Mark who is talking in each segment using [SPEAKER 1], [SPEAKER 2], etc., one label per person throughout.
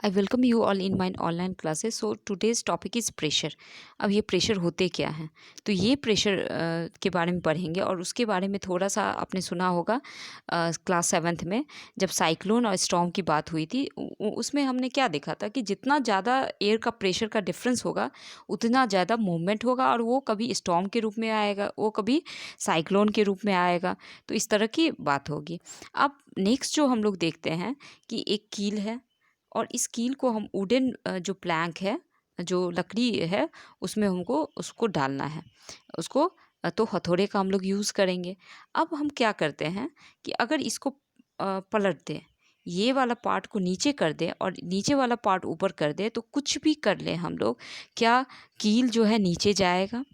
[SPEAKER 1] I welcome you all in my online classes. So today's topic is pressure. अब ये pressure होते क्या हैं, तो ये प्रेशर के बारे में पढ़ेंगे। और उसके बारे में थोड़ा सा आपने सुना होगा क्लास सेवन्थ में जब साइक्लोन और स्टॉर्म की बात हुई थी। उसमें हमने क्या देखा था कि जितना ज़्यादा एयर का प्रेशर का डिफरेंस होगा उतना ज़्यादा मूवमेंट होगा, और वो कभी स्टॉर्म के रूप में आएगा, वो कभी साइक्लोन के रूप में आएगा। तो इस तरह की बात होगी। अब नेक्स्ट जो हम लोग देखते हैं कि एक कील है, और इस कील को हम वुडन जो प्लैंक है, जो लकड़ी है, उसमें हमको उसको डालना है। उसको तो हथौड़े का हम लोग यूज़ करेंगे। अब हम क्या करते हैं कि अगर इसको पलट दें, ये वाला पार्ट को नीचे कर दें और नीचे वाला पार्ट ऊपर कर दें, तो कुछ भी कर लें हम लोग, क्या कील जो है नीचे जाएगा?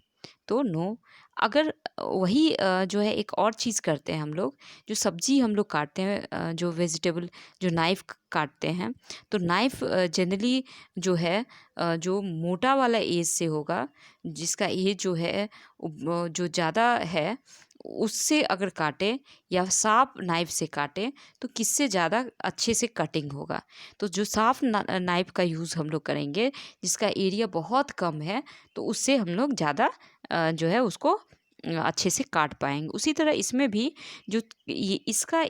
[SPEAKER 1] तो नो। अगर वही जो है एक और चीज़ करते हैं हम लोग, जो सब्ज़ी हम लोग काटते हैं, जो वेजिटेबल, जो नाइफ़ काटते हैं, तो नाइफ़ जनरली जो है जो मोटा वाला एज से होगा, जिसका एज जो है जो ज़्यादा है, उससे अगर काटें या शार्प नाइफ़ से काटें, तो किससे ज़्यादा अच्छे से कटिंग होगा। तो जो शार्प नाइफ़ का यूज़ हम लोग करेंगे, जिसका एरिया बहुत कम है, तो उससे हम लोग ज़्यादा जो है उसको अच्छे से काट पाएँगे। उसी तरह इसमें भी जो ये इसका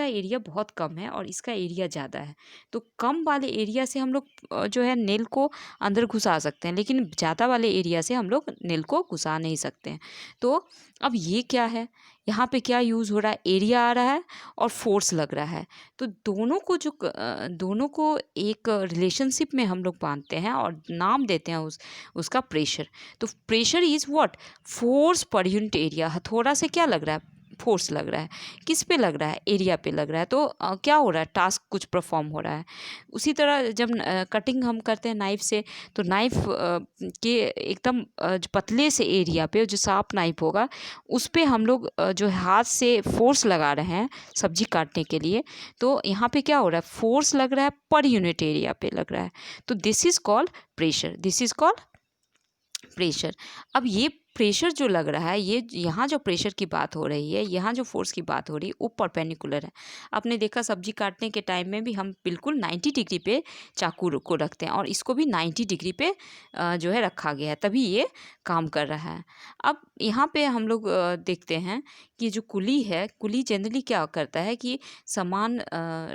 [SPEAKER 1] एरिया बहुत कम है और इसका एरिया ज़्यादा है। तो कम वाले एरिया से हम लोग जो है नेल को अंदर घुसा सकते हैं, लेकिन ज़्यादा वाले एरिया से हम लोग नेल को घुसा नहीं सकते हैं। तो अब ये क्या है, यहाँ पे क्या यूज़ हो रहा है, एरिया आ रहा है और फ़ोर्स लग रहा है। तो दोनों को एक रिलेशनशिप में हम लोग बाँधते हैं और नाम देते हैं उसका प्रेशर। तो pressure is what? Force per unit area. हथौड़ा से क्या लग रहा है? फोर्स लग रहा है। किस पे लग रहा है? एरिया पे लग रहा है। तो क्या हो रहा है? टास्क कुछ परफॉर्म हो रहा है। उसी तरह जब कटिंग हम करते हैं नाइफ से, तो नाइफ के एकदम जो पतले से एरिया पे जो शार्प नाइफ होगा, उस पे हम लोग जो है हाथ से फोर्स लगा रहे हैं सब्जी काटने के लिए। तो यहाँ पे क्या हो रहा है? फोर्स लग रहा है, पर यूनिट एरिया पे लग रहा है। तो this is called pressure. This is called pressure. अब ये प्रेशर जो लग रहा है, ये यहाँ जो प्रेशर की बात हो रही है, यहाँ जो फोर्स की बात हो रही है, वो परपेंडिकुलर है। आपने देखा सब्जी काटने के टाइम में भी हम बिल्कुल 90 डिग्री पे चाकू को रखते हैं, और इसको भी 90 डिग्री पे जो है रखा गया है, तभी ये काम कर रहा है। अब यहाँ पे हम लोग देखते हैं कि जो कुली है, कुली जनरली क्या करता है कि सामान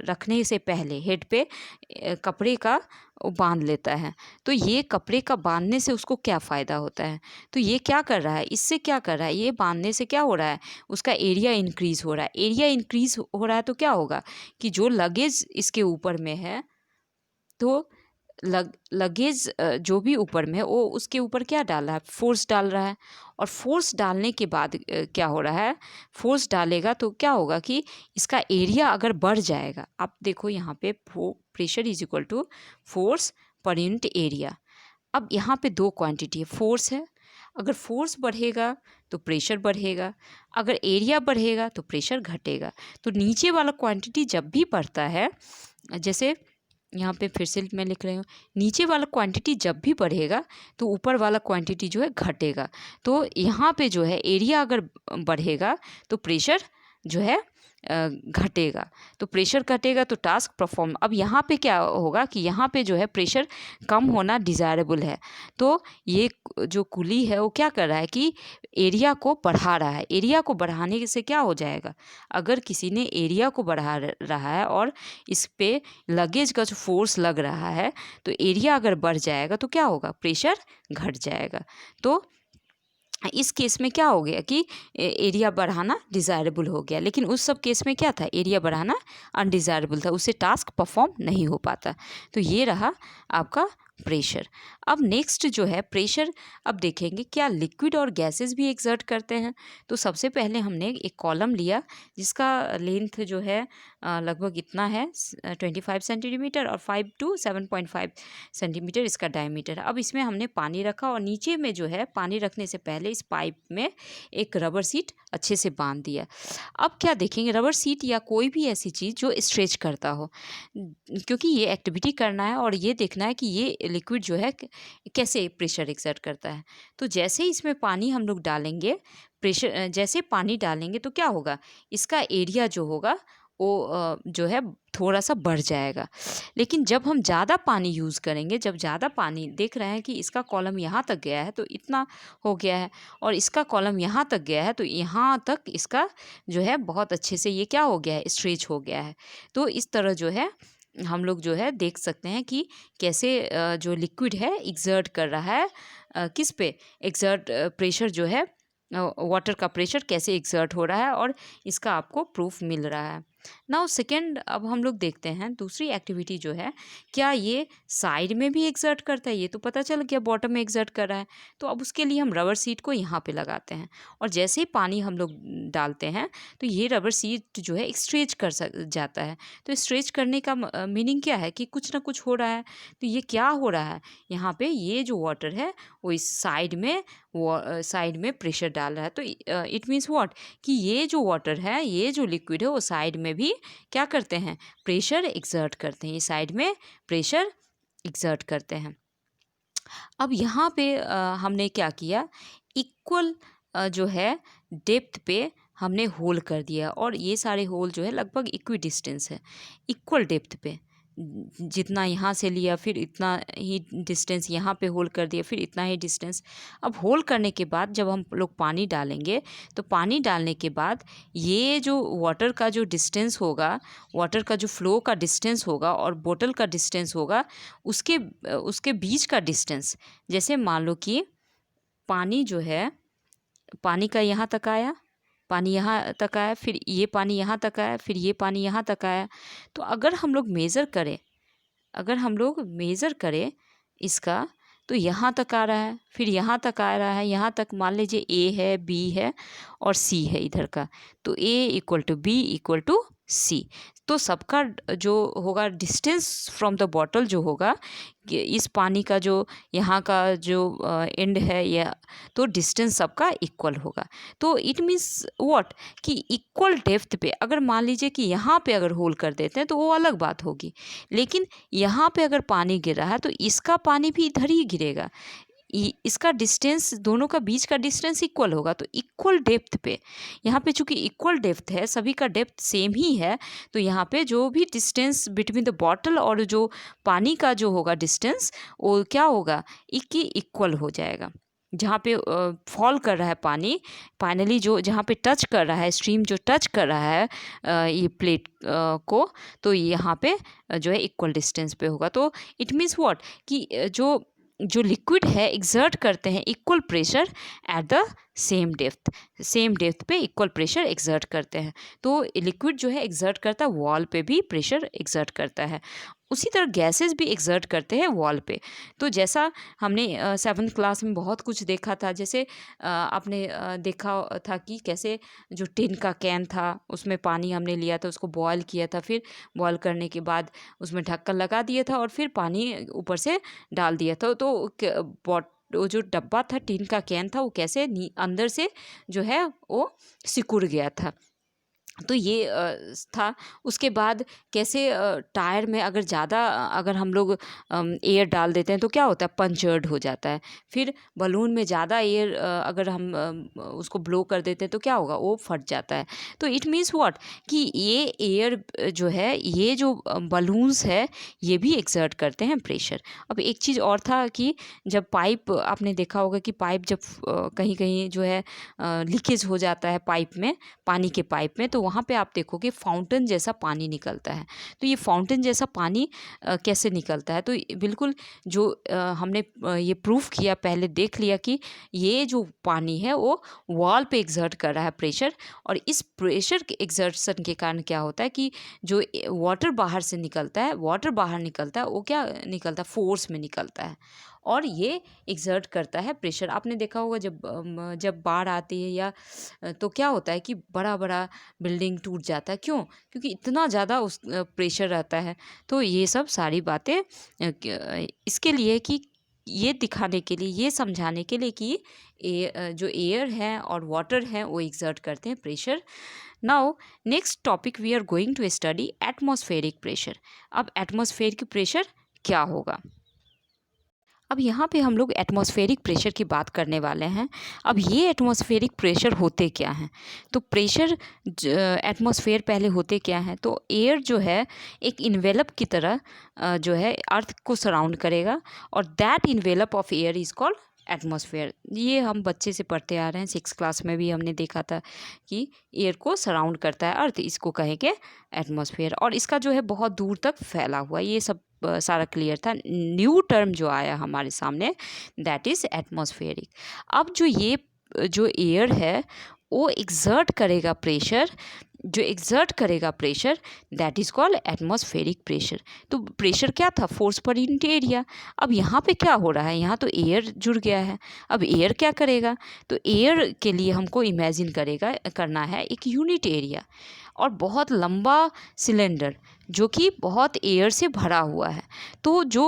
[SPEAKER 1] रखने से पहले हेड पे कपड़े का वो बांध लेता है। तो ये कपड़े का बांधने से उसको क्या फ़ायदा होता है? तो ये क्या कर रहा है, इससे क्या कर रहा है, ये बांधने से क्या हो रहा है, उसका एरिया इंक्रीज़ हो रहा है। एरिया इंक्रीज़ हो रहा है तो क्या होगा कि जो लगेज इसके ऊपर में है, तो लगेज जो भी ऊपर में है, वो उसके ऊपर क्या डाल रहा है? फोर्स डाल रहा है। और फोर्स डालने के बाद क्या हो रहा है, फोर्स डालेगा तो क्या होगा कि इसका एरिया अगर बढ़ जाएगा। आप देखो यहाँ पे pressure is equal to force per unit area. अब यहाँ पे दो क्वांटिटी है, फोर्स है। अगर फोर्स बढ़ेगा तो प्रेशर बढ़ेगा, अगर एरिया बढ़ेगा तो प्रेशर घटेगा। तो नीचे वाला क्वांटिटी जब भी बढ़ता है, जैसे यहाँ पे फिर से मैं लिख रही हूँ, नीचे वाला क्वांटिटी जब भी बढ़ेगा तो ऊपर वाला क्वांटिटी जो है घटेगा। तो यहाँ पे जो है एरिया अगर बढ़ेगा तो प्रेशर जो है घटेगा। तो प्रेशर घटेगा तो टास्क परफॉर्म। अब यहाँ पे क्या होगा कि यहाँ पे जो है प्रेशर कम होना डिज़ायरेबल है। तो ये जो कुली है वो क्या कर रहा है कि एरिया को बढ़ा रहा है। एरिया को बढ़ाने से क्या हो जाएगा, अगर किसी ने एरिया को बढ़ा रहा है और इस पे लगेज का जो फोर्स लग रहा है, तो एरिया अगर बढ़ जाएगा तो क्या होगा, प्रेशर घट जाएगा। तो इस केस में क्या हो गया कि एरिया बढ़ाना डिज़ायरेबल हो गया, लेकिन उस सब केस में क्या था, एरिया बढ़ाना अनडिज़ायरेबल था, उससे टास्क परफॉर्म नहीं हो पाता। तो ये रहा आपका प्रेशर। अब नेक्स्ट जो है प्रेशर, अब देखेंगे क्या लिक्विड और गैसेस भी एक्सर्ट करते हैं। तो सबसे पहले हमने एक कॉलम लिया जिसका लेंथ जो है लगभग इतना है 25 सेंटीमीटर, और 5 to 7.5 सेंटीमीटर इसका डायमीटर। अब इसमें हमने पानी रखा, और नीचे में जो है पानी रखने से पहले इस पाइप में एक रबर सीट अच्छे से बांध दिया। अब क्या देखेंगे, रबर सीट या कोई भी ऐसी चीज़ जो स्ट्रेच करता हो, क्योंकि ये एक्टिविटी करना है और ये देखना है कि ये लिक्विड जो है कैसे प्रेशर एक्सर्ट करता है। तो जैसे ही इसमें पानी हम लोग डालेंगे, प्रेशर जैसे पानी डालेंगे तो क्या होगा, इसका एरिया जो होगा वो जो है थोड़ा सा बढ़ जाएगा। लेकिन जब हम ज़्यादा पानी यूज़ करेंगे, जब ज़्यादा पानी देख रहे हैं कि इसका कॉलम यहाँ तक गया है तो इतना हो गया है, और इसका कॉलम यहाँ तक गया है तो यहाँ तक इसका जो है बहुत अच्छे से ये क्या हो गया है, स्ट्रेच हो गया है। तो इस तरह जो है हम लोग जो है देख सकते हैं कि कैसे जो लिक्विड है एक्सर्ट कर रहा है किस पे, एक्सर्ट प्रेशर जो है वाटर का प्रेशर कैसे एक्सर्ट हो रहा है, और इसका आपको प्रूफ मिल रहा है। नाउ सेकेंड, अब हम लोग देखते हैं दूसरी एक्टिविटी जो है, क्या ये साइड में भी एक्सर्ट करता है। ये तो पता चल गया बॉटम में एक्सर्ट कर रहा है, तो अब उसके लिए हम रबर सीट को यहाँ पे लगाते हैं, और जैसे ही पानी हम लोग डालते हैं तो ये रबर सीट जो है स्ट्रेच कर जाता है। तो स्ट्रेच करने का मीनिंग क्या है कि कुछ ना कुछ हो रहा है। तो ये क्या हो रहा है, यहाँ पे ये जो वाटर है वो इस साइड में प्रेशर डाल रहा है। तो इट मीन्स व्हाट, कि ये जो वाटर है, ये जो लिक्विड है वो साइड में भी क्या करते हैं, प्रेशर एक्सर्ट करते हैं। ये साइड में प्रेशर एक्सर्ट करते हैं। अब यहाँ पे हमने क्या किया, इक्वल जो है डेप्थ पे हमने होल कर दिया, और ये सारे होल जो है लगभग इक्वी डिस्टेंस है, इक्वल डेप्थ पे। जितना यहाँ से लिया फिर इतना ही डिस्टेंस यहाँ पे होल कर दिया, फिर इतना ही डिस्टेंस। अब होल करने के बाद जब हम लोग पानी डालेंगे तो पानी डालने के बाद ये जो वाटर का जो डिस्टेंस होगा, वाटर का जो फ्लो का डिस्टेंस होगा और बोतल का डिस्टेंस होगा, उसके बीच का डिस्टेंस, जैसे मान लो कि पानी जो है, पानी का यहाँ तक आया, पानी यहाँ तक आया, फिर ये पानी यहाँ तक आया, फिर ये पानी यहाँ तक आया। तो अगर हम लोग मेज़र करें इसका, तो यहाँ तक आ रहा है, फिर यहाँ तक आ रहा है, यहाँ तक मान लीजिए ए है, बी है और सी है इधर का। तो A equal to B equal to C. तो सबका जो होगा डिस्टेंस फ्रॉम द बॉटल जो होगा, इस पानी का जो यहाँ का जो एंड है, या तो डिस्टेंस सबका इक्वल होगा। तो इट मीन्स व्हाट, कि इक्वल डेप्थ पे अगर मान लीजिए कि यहाँ पे अगर होल कर देते हैं तो वो अलग बात होगी, लेकिन यहाँ पे अगर पानी गिर रहा है तो इसका पानी भी इधर ही गिरेगा। इसका डिस्टेंस, दोनों का बीच का डिस्टेंस इक्वल होगा। तो इक्वल डेप्थ पे, यहाँ पे चूंकि इक्वल डेप्थ है, सभी का डेप्थ सेम ही है, तो यहाँ पे जो भी डिस्टेंस बिटवीन द बॉटल और जो पानी का जो होगा डिस्टेंस, वो क्या होगा, इक्वल हो जाएगा। जहाँ पे फॉल कर रहा है पानी, फाइनली जो जहाँ पे टच कर रहा है, स्ट्रीम जो टच कर रहा है ये प्लेट को, तो यहाँ पे जो है इक्वल डिस्टेंस पे होगा। तो इट मीन्स व्हाट, कि जो लिक्विड है एक्सर्ट करते हैं equal pressure at the same depth पे इक्वल प्रेशर एक्सर्ट करते हैं। तो लिक्विड जो है एक्सर्ट करता है वॉल पे भी प्रेशर एक्सर्ट करता है। उसी तरह गैसेस भी एक्सर्ट करते हैं वॉल पे। तो जैसा हमने 7th क्लास में बहुत कुछ देखा था, जैसे आपने देखा था कि कैसे जो टिन का कैन था उसमें पानी हमने लिया था, उसको बॉयल किया था, फिर बॉयल करने के बाद उसमें ढक्कन लगा दिया था और फिर पानी ऊपर से डाल दिया था। तो वो जो डब्बा था, टिन का कैन था, वो कैसे अंदर से जो है वो सिकुड़ गया था। तो ये था। उसके बाद कैसे टायर में अगर ज़्यादा अगर हम लोग एयर डाल देते हैं तो क्या होता है, पंचर्ड हो जाता है। फिर बलून में ज़्यादा एयर अगर हम उसको ब्लो कर देते हैं तो क्या होगा, वो फट जाता है। तो इट मीन्स व्हाट, कि ये एयर जो है, ये जो बलून्स है, ये भी एक्सर्ट करते हैं प्रेशर। अब एक चीज़ और था कि जब पाइप, आपने देखा होगा कि पाइप जब कहीं कहीं जो है लीकेज हो जाता है पाइप में, पानी के पाइप में, तो वहाँ पे आप देखोगे फाउंटेन जैसा पानी निकलता है। तो ये फाउंटेन जैसा पानी कैसे निकलता है, तो बिल्कुल जो हमने ये प्रूफ किया, पहले देख लिया कि ये जो पानी है वो वॉल पे एक्सर्ट कर रहा है प्रेशर, और इस प्रेशर के एक्सर्शन के कारण क्या होता है कि जो वाटर बाहर से निकलता है, वाटर बाहर निकलता है, वो क्या निकलता है, फोर्स में निकलता है, और ये एक्सर्ट करता है प्रेशर। आपने देखा होगा जब बाढ़ आती है या तो क्या होता है कि बड़ा बड़ा बिल्डिंग टूट जाता है। क्यों? क्योंकि इतना ज़्यादा उस प्रेशर रहता है। तो ये सब सारी बातें इसके लिए, कि ये दिखाने के लिए, ये समझाने के लिए कि जो एयर है और वाटर है वो एक्सर्ट करते हैं pressure. Now next topic we are going to study atmospheric pressure. अब एटमॉस्फेयर की प्रेशर क्या होगा। अब यहाँ पे हम लोग एटमॉस्फेरिक प्रेशर की बात करने वाले हैं। अब ये एटमॉस्फेरिक प्रेशर होते क्या हैं? तो प्रेशर एटमॉस्फेयर पहले होते क्या हैं? तो एयर जो है एक इन्वेलप की तरह जो है अर्थ को सराउंड करेगा, और that envelope of air is called atmosphere. ये हम बच्चे से पढ़ते आ रहे हैं, 6th क्लास में भी हमने देखा था कि एयर को सराउंड करता है अर्थ, इसको कहेंगे एटमॉस्फेयर। और इसका जो है बहुत दूर तक फैला हुआ, ये सब सारा क्लियर था। न्यू टर्म जो आया हमारे सामने, दैट इज़ एटमॉस्फेरिक। अब जो ये जो एयर है वो एग्जर्ट करेगा प्रेशर, जो एग्जर्ट करेगा pressure, that is called atmospheric pressure. तो प्रेशर क्या था? Force per unit area. अब यहाँ पे क्या हो रहा है? यहाँ तो एयर जुड़ गया है। अब एयर क्या करेगा? तो एयर के लिए हमको इमेजिन करना है एक यूनिट एरिया और बहुत लंबा सिलेंडर जो कि बहुत एयर से भरा हुआ है। तो जो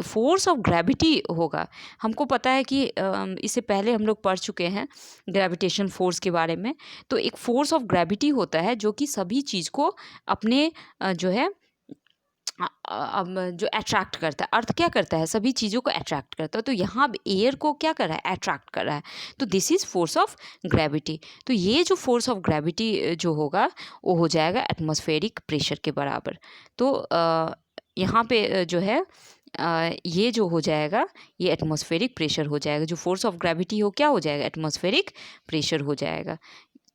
[SPEAKER 1] फोर्स ऑफ ग्रेविटी होगा, हमको पता है कि इससे पहले हम लोग पढ़ चुके हैं ग्रेविटेशन फोर्स के बारे में। तो एक फोर्स ऑफ ग्रेविटी होता है जो कि सभी चीज़ को अपने जो है अब जो अट्रैक्ट करता है। अर्थ क्या करता है? सभी चीज़ों को अट्रैक्ट करता है। तो यहाँ एयर को क्या कर रहा है? अट्रैक्ट कर रहा है। तो this is force of gravity. तो ये जो फोर्स ऑफ ग्रेविटी जो होगा वो हो जाएगा एटमॉस्फेरिक प्रेशर के बराबर। तो यहाँ पे जो है ये जो हो जाएगा ये एटमॉस्फेरिक प्रेशर हो जाएगा। जो फोर्स ऑफ ग्रेविटी हो क्या हो जाएगा? एटमॉस्फेरिक प्रेशर हो जाएगा।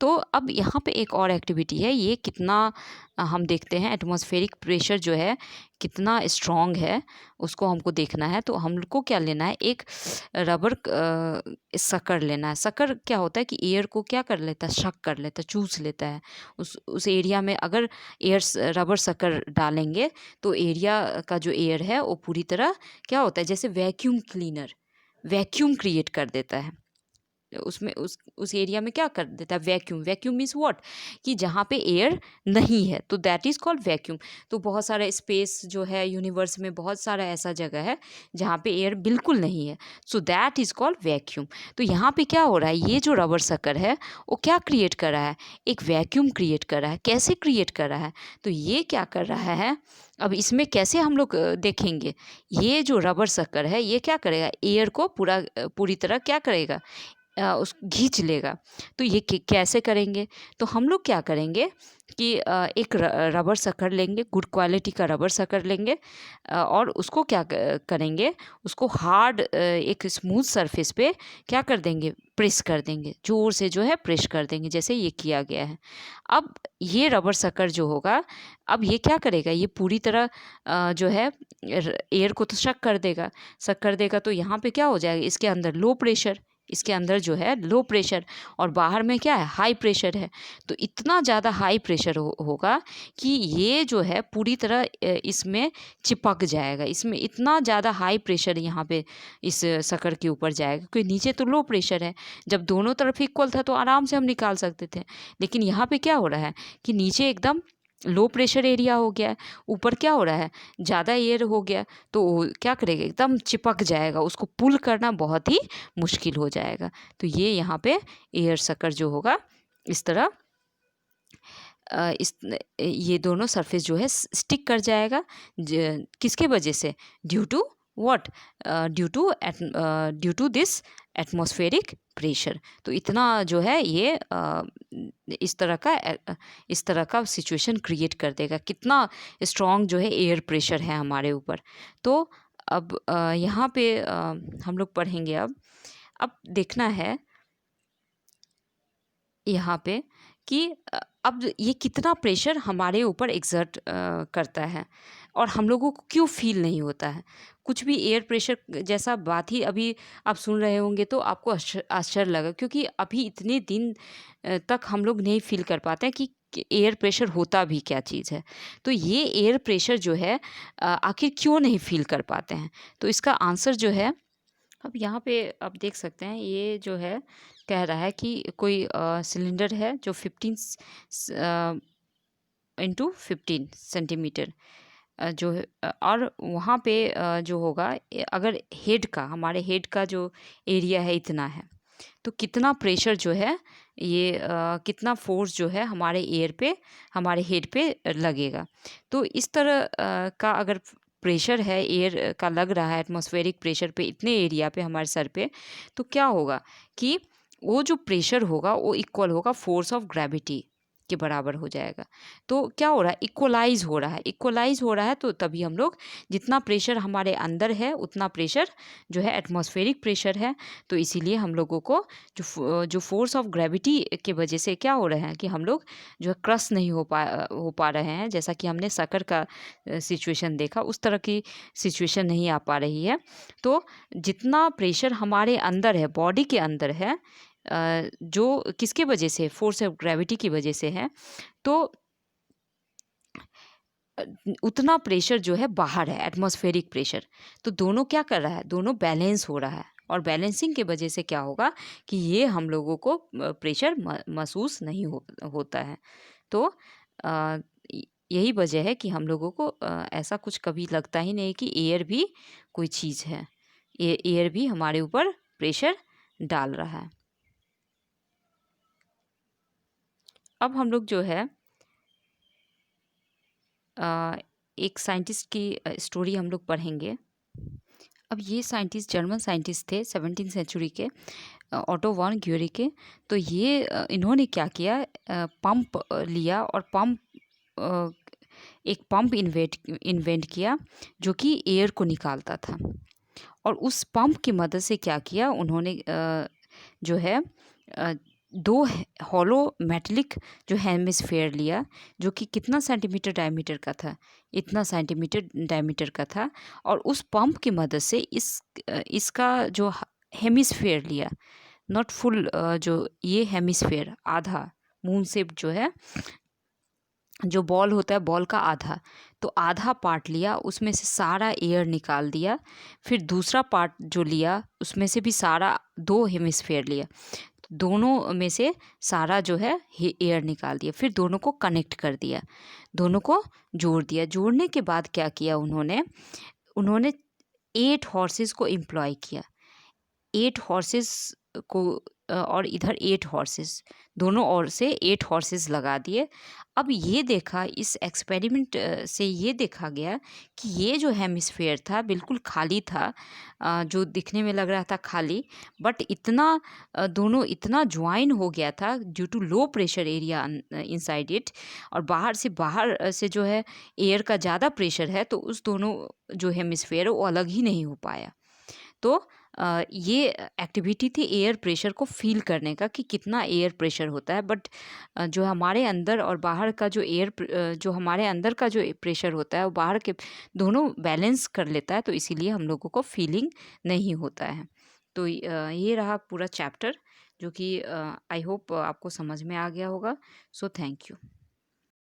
[SPEAKER 1] तो अब यहाँ पे एक और एक्टिविटी है, ये कितना हम देखते हैं एटमॉस्फेरिक प्रेशर जो है कितना स्ट्रॉन्ग है, उसको हमको देखना है। तो हमको क्या लेना है? एक रबर शक्कर लेना है। शक्कर क्या होता है कि एयर को क्या कर लेता है? शक कर लेता है, चूस लेता है। उस एरिया में अगर रबर शक्कर डालेंगे तो एरिया का जो एयर है वो पूरी तरह क्या होता है? जैसे वैक्यूम क्लीनर, वैक्यूम क्रिएट कर देता है उसमें, उस एरिया में क्या कर देता है? वैक्यूम। Vacuum means what? कि जहाँ पे एयर नहीं है, तो दैट इज़ कॉल्ड वैक्यूम। तो बहुत सारा स्पेस जो है यूनिवर्स में, बहुत सारा ऐसा जगह है जहाँ पे एयर बिल्कुल नहीं है, so that is called vacuum. तो यहाँ पे क्या हो रहा है? ये जो रबर शक्कर है वो क्या क्रिएट कर रहा है? एक वैक्यूम क्रिएट कर रहा है। कैसे क्रिएट कर रहा है? तो ये क्या कर रहा है? अब इसमें कैसे हम लोग देखेंगे? ये जो रबर शक्कर है ये क्या करेगा? एयर को पूरी तरह क्या करेगा? उस खींच लेगा। तो ये कैसे करेंगे? तो हम लोग क्या करेंगे कि एक रबर शक्कर लेंगे, गुड क्वालिटी का रबर शक्कर लेंगे, और उसको क्या करेंगे? उसको हार्ड एक स्मूथ सरफेस पे क्या कर देंगे? प्रेस कर देंगे, ज़ोर से जो है प्रेस कर देंगे, जैसे ये किया गया है। अब ये रबर शक्कर जो होगा, अब ये क्या करेगा? ये पूरी तरह जो है एयर को तो शक कर देगा। तो यहाँ पे क्या हो जाएगा? इसके अंदर लो प्रेशर, इसके अंदर जो है लो प्रेशर, और बाहर में क्या है? हाई प्रेशर है। तो इतना ज़्यादा हाई प्रेशर होगा कि ये जो है पूरी तरह इसमें चिपक जाएगा। इसमें इतना ज़्यादा हाई प्रेशर यहाँ पे इस शक्कर के ऊपर जाएगा, क्योंकि नीचे तो लो प्रेशर है। जब दोनों तरफ इक्वल था तो आराम से हम निकाल सकते थे, लेकिन यहाँ पे क्या हो रहा है कि नीचे एकदम लो प्रेशर एरिया हो गया है, ऊपर क्या हो रहा है? ज़्यादा एयर हो गया, तो वो क्या करेगा? एकदम चिपक जाएगा, उसको पुल करना बहुत ही मुश्किल हो जाएगा। तो ये यहाँ पे एयर शक्कर जो होगा इस तरह ये दोनों सरफेस जो है स्टिक कर जाएगा। किसके वजह से? Due to what? Due to this atmospheric pressure. तो इतना जो है ये इस तरह का सिचुएशन क्रिएट कर देगा। कितना स्ट्रॉन्ग जो है एयर प्रेशर है हमारे ऊपर। तो अब यहाँ पे हम लोग पढ़ेंगे। अब देखना है यहाँ पे कि अब ये कितना प्रेशर हमारे ऊपर एग्जर्ट करता है और हम लोगों को क्यों फील नहीं होता है। कुछ भी एयर प्रेशर जैसा बात ही अभी आप सुन रहे होंगे तो आपको आश्चर्य लगा, क्योंकि अभी इतने दिन तक हम लोग नहीं फील कर पाते हैं कि एयर प्रेशर होता भी क्या चीज़ है। तो ये एयर प्रेशर जो है आखिर क्यों नहीं फील कर पाते हैं? तो इसका आंसर जो है, अब यहाँ पे आप देख सकते हैं, ये जो है कह रहा है कि कोई सिलेंडर है जो 15 × 15 सेंटीमीटर जो है, और वहाँ पे जो होगा अगर हमारे हेड का जो एरिया है इतना है, तो कितना प्रेशर जो है ये कितना फोर्स जो है हमारे हेड पे लगेगा। तो इस तरह का अगर प्रेशर है एयर का लग रहा है एटमॉस्फेरिक प्रेशर पे इतने एरिया पे हमारे सर पे, तो क्या होगा कि वो जो प्रेशर होगा वो इक्वल होगा फोर्स ऑफ ग्रेविटी के बराबर हो जाएगा। तो क्या हो रहा है, इक्वलाइज हो रहा है। इक्वलाइज हो रहा है तो तभी हम लोग, जितना प्रेशर हमारे अंदर है उतना प्रेशर जो है एटमॉस्फेरिक प्रेशर है। तो इसीलिए हम लोगों को जो फोर्स ऑफ ग्रेविटी के वजह से क्या हो रहा है कि हम लोग जो है क्रश नहीं हो पा रहे हैं। जैसा कि हमने सकर का सिचुएशन देखा, उस तरह की सिचुएशन नहीं आ पा रही है। तो जितना प्रेशर हमारे अंदर है, बॉडी के अंदर है, जो किसके वजह से, फोर्स ऑफ ग्रेविटी की वजह से है, तो उतना प्रेशर जो है बाहर है, एटमॉस्फेरिक प्रेशर। तो दोनों क्या कर रहा है, दोनों बैलेंस हो रहा है। और बैलेंसिंग के वजह से क्या होगा कि ये हम लोगों को प्रेशर महसूस नहीं होता है। तो अ, यही वजह है कि हम लोगों को ऐसा कुछ कभी लगता ही नहीं कि एयर भी कोई चीज़ है। एयर भी हमारे ऊपर प्रेशर डाल रहा है। अब हम लोग जो है एक साइंटिस्ट की स्टोरी हम लोग पढ़ेंगे। अब ये साइंटिस्ट जर्मन साइंटिस्ट थे 17वीं सेंचुरी के, ऑटो वॉन ग्यूरी के। तो ये इन्होंने क्या किया, पंप लिया और एक पंप इन्वेंट किया जो कि एयर को निकालता था। और उस पंप की मदद से क्या किया उन्होंने, जो है दो हॉलो मेटलिक जो हेमिस्फेयर लिया, जो कि कितना सेंटीमीटर डायमीटर का था, इतना सेंटीमीटर डायमीटर का था। और उस पंप की मदद से इसका जो हेमिस्फेयर लिया, नॉट फुल, जो ये हेमिस्फेयर आधा मून शेप जो है, जो बॉल होता है बॉल का आधा, तो आधा पार्ट लिया, उसमें से सारा एयर निकाल दिया। फिर दूसरा पार्ट जो लिया उसमें से भी सारा, दो हेमिस्फेयर लिया, दोनों में से सारा जो है एयर निकाल दिया। फिर दोनों को कनेक्ट कर दिया, दोनों को जोड़ दिया। जोड़ने के बाद क्या किया उन्होंने 8 हॉर्सेस को एम्प्लॉय किया। 8 हॉर्सेस को और इधर 8 हॉर्सेस, दोनों ओर से 8 हॉर्सेस लगा दिए। अब ये देखा, इस एक्सपेरिमेंट से ये देखा गया कि ये जो हेमिस्फेयर था बिल्कुल खाली था, जो दिखने में लग रहा था खाली, बट दोनों इतना ज्वाइन हो गया था due to low pressure area inside it. और बाहर से जो है एयर का ज़्यादा प्रेशर है, तो उस दोनों जो हेमिस्फेयर वो अलग ही नहीं हो पाया। तो ये एक्टिविटी थी एयर प्रेशर को फील करने का कि कितना एयर प्रेशर होता है। बट जो हमारे अंदर और बाहर का जो जो हमारे अंदर का जो प्रेशर होता है वो बाहर के दोनों बैलेंस कर लेता है, तो इसीलिए हम लोगों को फीलिंग नहीं होता है। तो ये रहा पूरा चैप्टर, जो कि आई होप आपको समझ में आ गया होगा। So thank you.